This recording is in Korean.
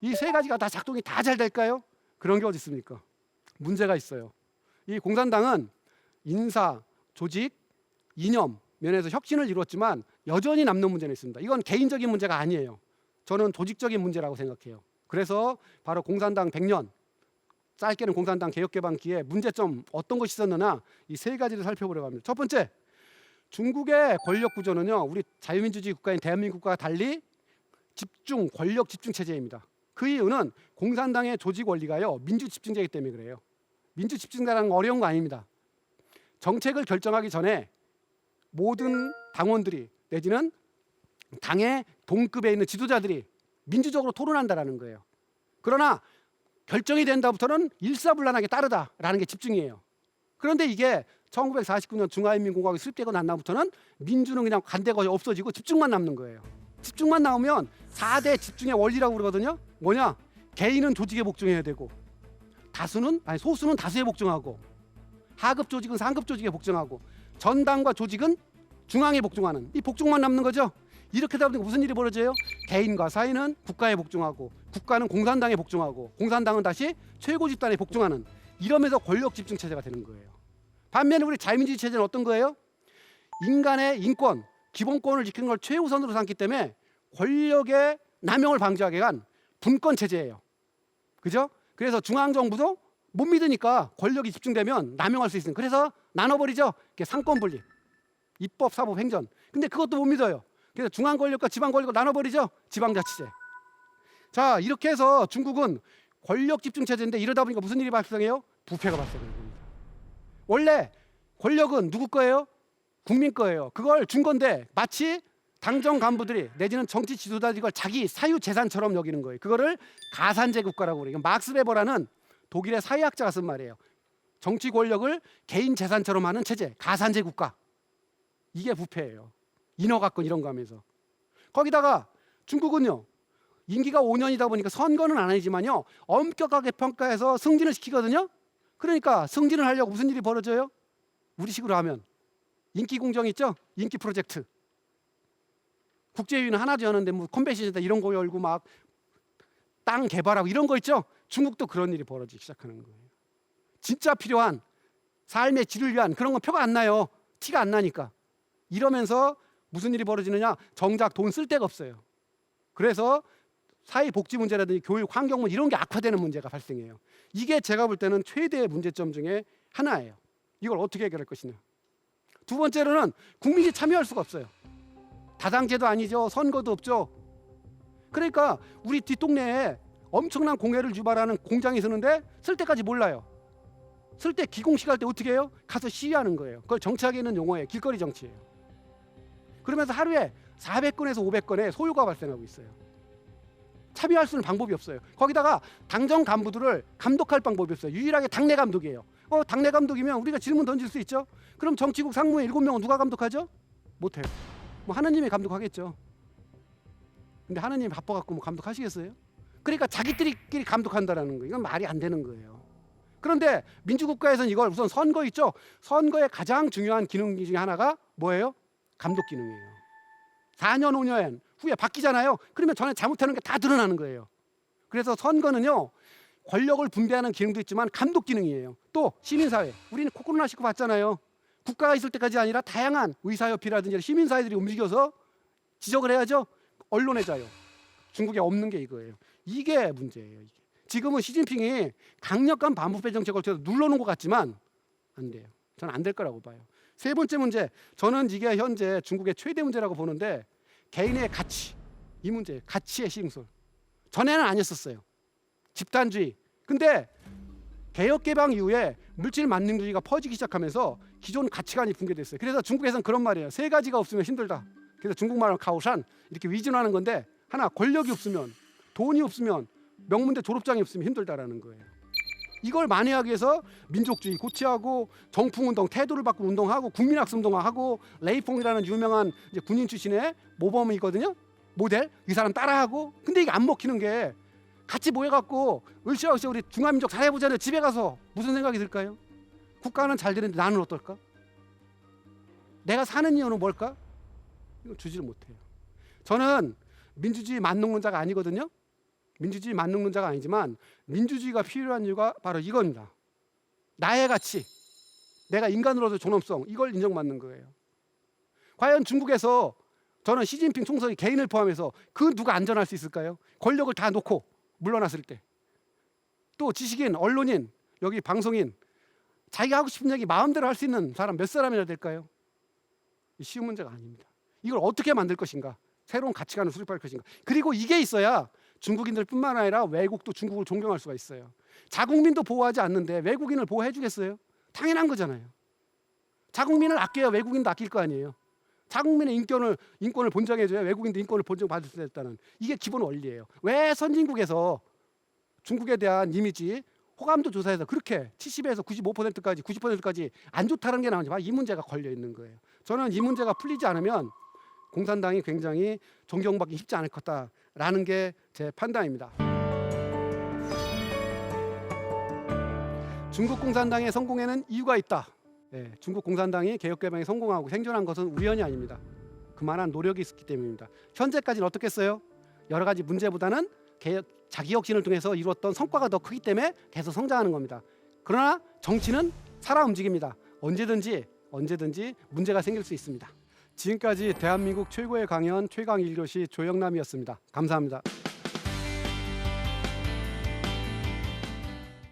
이 세 가지가 다 작동이 다 잘 될까요? 그런 게 어디 있습니까? 문제가 있어요. 이 공산당은 인사, 조직, 이념 면에서 혁신을 이루었지만 여전히 남는 문제는 있습니다. 이건 개인적인 문제가 아니에요. 저는 조직적인 문제라고 생각해요. 그래서 바로 공산당 100년, 짧게는 공산당 개혁개방기에 문제점 어떤 것이 있었느냐, 이 세 가지를 살펴보려고 합니다. 첫 번째, 중국의 권력 구조는요, 우리 자유민주주의 국가인 대한민국과 달리 집중, 권력 집중 체제입니다. 그 이유는 공산당의 조직 원리가요, 민주 집중제이기 때문에 그래요. 민주 집중제라는 건 어려운 거 아닙니다. 정책을 결정하기 전에 모든 당원들이 내지는 당의 동급에 있는 지도자들이 민주적으로 토론한다라는 거예요. 그러나 결정이 된다부터는 일사불란하게 따르다라는 게 집중이에요. 그런데 이게 1949년 중화인민공화국이 수립되고 난 다음부터는 민주는 그냥 간대가 없어지고 집중만 남는 거예요. 집중만 나오면 4대 집중의 원리라고 그러거든요. 뭐냐? 개인은 조직에 복종해야 되고, 소수는 다수에 복종하고, 하급 조직은 상급 조직에 복종하고, 전당과 조직은 중앙에 복종하는, 이 복종만 남는 거죠. 이렇게 되다 보니까 무슨 일이 벌어져요? 개인과 사회는 국가에 복종하고, 국가는 공산당에 복종하고, 공산당은 다시 최고 집단에 복종하는, 이러면서 권력 집중 체제가 되는 거예요. 반면에 우리 자유민주주의 체제는 어떤 거예요? 인간의 인권, 기본권을 지키는 걸 최우선으로 삼기 때문에 권력의 남용을 방지하기 위한 분권 체제예요. 그죠? 그래서 중앙정부도 못 믿으니까 권력이 집중되면 남용할 수 있으니까, 그래서 나눠버리죠. 상권 분립, 입법, 사법, 행정. 근데 그것도 못 믿어요. 그래서 중앙 권력과 지방 권력을 나눠버리죠. 지방자치제. 자, 이렇게 해서 중국은 권력 집중 체제인데, 이러다 보니까 무슨 일이 발생해요? 부패가 발생하는 겁니다. 원래 권력은 누구 거예요? 국민 거예요. 그걸 준 건데 마치 당정 간부들이 내지는 정치 지도자들이 이걸 자기 사유 재산처럼 여기는 거예요. 그거를 가산제 국가라고 그래요. 막스 베버라는 독일의 사회학자가 쓴 말이에요. 정치 권력을 개인 재산처럼 하는 체제, 가산제 국가. 이게 부패예요. 인허가권 이런 거 하면서. 거기다가 중국은요, 임기가 5년이다 보니까 선거는 안 하지만요, 엄격하게 평가해서 승진을 시키거든요. 그러니까 승진을 하려고 무슨 일이 벌어져요? 우리식으로 하면 인기 공정 있죠? 인기 프로젝트. 국제유인은 하나도 하는데 뭐 컨벤션에다 이런 거 열고 막 땅 개발하고 이런 거 있죠? 중국도 그런 일이 벌어지기 시작하는 거예요. 진짜 필요한 삶의 질을 위한 그런 건 표가 안 나요. 티가 안 나니까. 이러면서 무슨 일이 벌어지느냐? 정작 돈 쓸 데가 없어요. 그래서 사회복지 문제라든지 교육, 환경 문제 이런 게 악화되는 문제가 발생해요. 이게 제가 볼 때는 최대의 문제점 중에 하나예요. 이걸 어떻게 해결할 것이냐. 두 번째로는 국민이 참여할 수가 없어요. 다당제도 아니죠. 선거도 없죠. 그러니까 우리 뒷동네에 엄청난 공해를 유발하는 공장이 있었는데 쓸 때까지 몰라요. 쓸 때 기공식 할 때 어떻게 해요? 가서 시위하는 거예요. 그걸 정치학에 있는 용어예요. 길거리 정치예요. 그러면서 하루에 400건에서 500건의 소요가 발생하고 있어요. 참여할 수 있는 방법이 없어요. 거기다가 당정 간부들을 감독할 방법이 없어요. 유일하게 당내 감독이에요. 당내 감독이면 우리가 질문 던질 수 있죠. 그럼 정치국 상무에 7명은 누가 감독하죠? 못해요. 뭐 하느님이 감독하겠죠. 근데 하느님이 바빠갖고 뭐 감독하시겠어요? 그러니까 자기들끼리 감독한다라는 거예요. 이건 말이 안 되는 거예요. 그런데 민주국가에서는 이걸 우선 선거 있죠. 선거의 가장 중요한 기능 중에 하나가 뭐예요? 감독 기능이에요. 4년 5년 후에 바뀌잖아요. 그러면 전에 잘못하는 게 다 드러나는 거예요. 그래서 선거는요, 권력을 분배하는 기능도 있지만 감독 기능이에요. 또 시민사회, 우리는 코로나19 봤잖아요. 국가가 있을 때까지 아니라 다양한 의사협의라든지 시민사회들이 움직여서 지적을 해야죠. 언론의 자유, 중국에 없는 게 이거예요. 이게 문제예요. 이게. 지금은 시진핑이 강력한 반부패 정책을 눌러놓은 것 같지만 안 돼요. 저는 안 될 거라고 봐요. 세 번째 문제, 저는 이게 현재 중국의 최대 문제라고 보는데, 개인의 가치, 이 문제, 가치의 시흥설. 전에는 아니었었어요. 집단주의. 근데 개혁개방 이후에 물질 만능주의가 퍼지기 시작하면서 기존 가치관이 붕괴됐어요. 그래서 중국에서는 그런 말이에요. 세 가지가 없으면 힘들다. 그래서 중국말로 카오산, 이렇게 위진하는 건데, 하나, 권력이 없으면, 돈이 없으면, 명문대 졸업장이 없으면 힘들다라는 거예요. 이걸 만회하기 위해서 민족주의 고취하고, 정풍운동, 태도를 바꾸는 운동하고, 국민학습운동하고, 레이퐁이라는 유명한 이제 군인 출신의 모범이거든요. 모델. 이 사람 따라하고. 근데 이게 안 먹히는 게, 같이 모여갖고 으쌰으쌰 우리 중화민족 잘해보자는 집에 가서 무슨 생각이 들까요? 국가는 잘 되는데 나는 어떨까? 내가 사는 이유는 뭘까? 이걸 주지를 못해요. 저는 민주주의 만능론자가 아니거든요. 민주주의 만능론자가 아니지만 민주주의가 필요한 이유가 바로 이겁니다. 나의 가치, 내가 인간으로서 존엄성, 이걸 인정받는 거예요. 과연 중국에서 저는 시진핑 총석이 개인을 포함해서 그 누가 안전할 수 있을까요? 권력을 다 놓고 물러났을 때. 또 지식인, 언론인, 여기 방송인, 자기가 하고 싶은 얘기 마음대로 할 수 있는 사람 몇 사람이나 될까요? 쉬운 문제가 아닙니다. 이걸 어떻게 만들 것인가? 새로운 가치관을 수립할 것인가? 그리고 이게 있어야 중국인들뿐만 아니라 외국도 중국을 존경할 수가 있어요. 자국민도 보호하지 않는데 외국인을 보호해 주겠어요? 당연한 거잖아요. 자국민을 아껴야 외국인도 아낄 거 아니에요. 자국민의 인권을 본정해줘야 외국인도 인권을 본정받을 수 있다는, 이게 기본 원리예요. 왜 선진국에서 중국에 대한 이미지 호감도 조사해서 그렇게 70에서 95%까지 90%까지 안 좋다는 게 나오는지, 이 문제가 걸려 있는 거예요. 저는 이 문제가 풀리지 않으면 공산당이 굉장히 존경받기 쉽지 않을 거다라는 게 제 판단입니다. 중국 공산당의 성공에는 이유가 있다. 중국 공산당이 개혁개방에 성공하고 생존한 것은 우연이 아닙니다. 그만한 노력이 있었기 때문입니다. 현재까지는 어떻겠어요? 여러 가지 문제보다는 자기 혁신을 통해서 이루었던 성과가 더 크기 때문에 계속 성장하는 겁니다. 그러나 정치는 살아 움직입니다. 언제든지 문제가 생길 수 있습니다. 지금까지 대한민국 최고의 강연 최강 1교시 조영남이었습니다. 감사합니다.